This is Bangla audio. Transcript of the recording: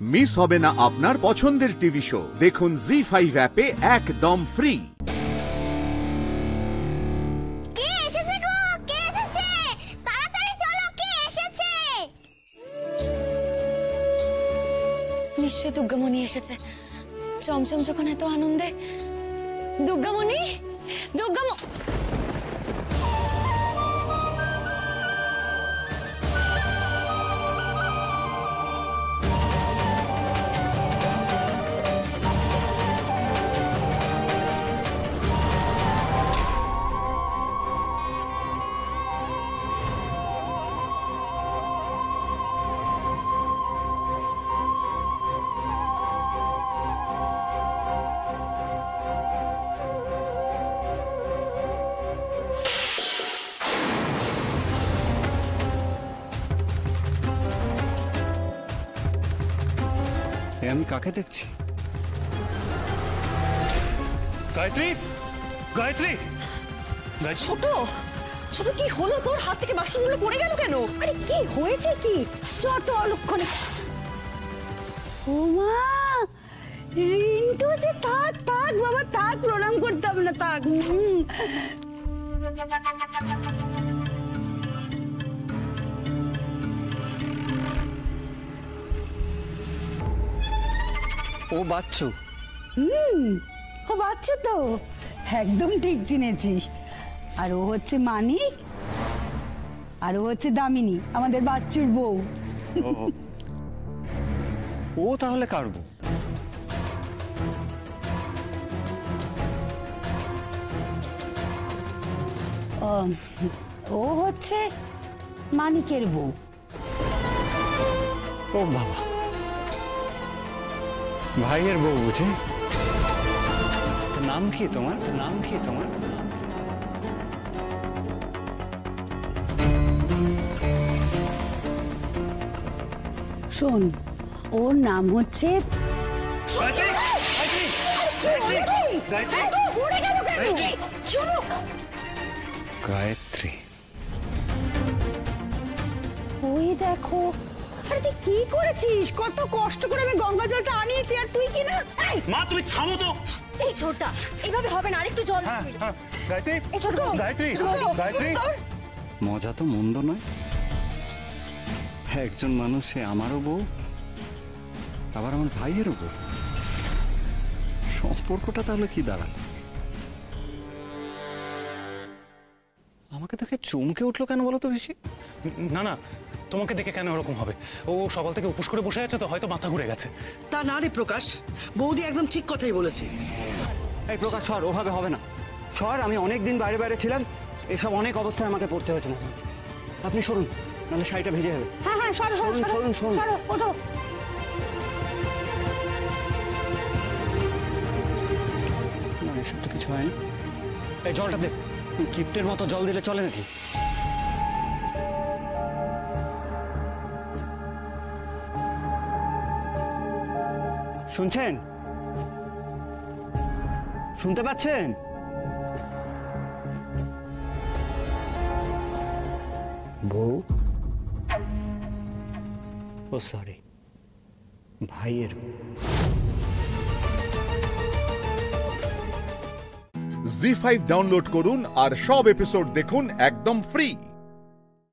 মিস হবে না আপনার পছন্দের টিভি শো। দেখুন জি5 অ্যাপে একদম ফ্রি। কে এসেছে গো? কে এসেছে? তাড়াতাড়ি চলো, কে এসেছে? নিশ্চয় দুর্গামণি এসেছে। চমচম যখন এত আনন্দে। দুর্গামণি, আমি কাকে দেখছি? গায়ত্রী, গায়ত্রী, ছোট ছোট কি হলো তোর? হাত থেকে বাক্সগুলো পড়ে গেল কেন? আরে কি হয়েছে কি? যত অলক্ষণে। ও মা, রিন্টু যে থাক থাক বাবা থাক, প্রণাম করতে হবে না, থাক। ও বাচ্চু। ও বাচ্চা তো একদম ঠিক চিনেছিস। আর ও হচ্ছে মানিক, আর ও হচ্ছে দামিনী, আমাদের বাচ্চুর বউ। ও তাহলে কার বউ? ও হচ্ছে মানিকের বউ। ও বাবা, ভাইয়ের বউ বুঝে? নাম কি তোমার? নাম কি তোমার? শোন, ওর নাম হচ্ছে গায়ত্রী। ওই দেখো, আরে তুই কি করেছিস? কত কষ্ট করে আমি গঙ্গা জলটা আনিয়েছি, আর তুই কি না? মা তুমি থামো তো। এই ছোটটা, এইভাবে হবে না, আরেকটু জল দিবি। গায়ত্রী, এই ছোট, গায়ত্রী, গায়ত্রী। মজা তো মন্দ নয়। একজন মানুষ, সে আমারও বউ, আবার আমার ভাইয়েরও বউ। সম্পর্কটা তাহলে কি দাঁড়ালো? আমাকে দেখে চমকে উঠলো কেন বলো তো বেশি? না না, তোমাকে দেখে কেন ওরকম হবে? ও সকাল থেকে উপোস করে বসে আছে তো, হয়তো মাথা ঘুরে গেছে। তা না রে প্রকাশ, বৌদি একদম ঠিক কথাই বলেছে। এই প্রকাশ সর, ওভাবে হবে না। সর, আমি অনেক দিন বাইরে বাইরে ছিলাম, এসব অনেক অবস্থায় আমাকে পড়তে হয়েছে না। আপনি সরুন, নাহলে শাড়িটা ভেজে যাবে। হ্যাঁ হ্যাঁ, সরো সরো সরো সরো, ওঠো। না, এসব তো কিছু হয় না। এই জলটা দে, কিপ্টের মতো জল দিলে চলে নাকি? শুনছেন? শুনতে পাচ্ছেন? বউ? ও সরি, ভাইয়ের। জি5 ডাউনলোড করুন আর সব এপিসোড দেখুন একদম ফ্রি।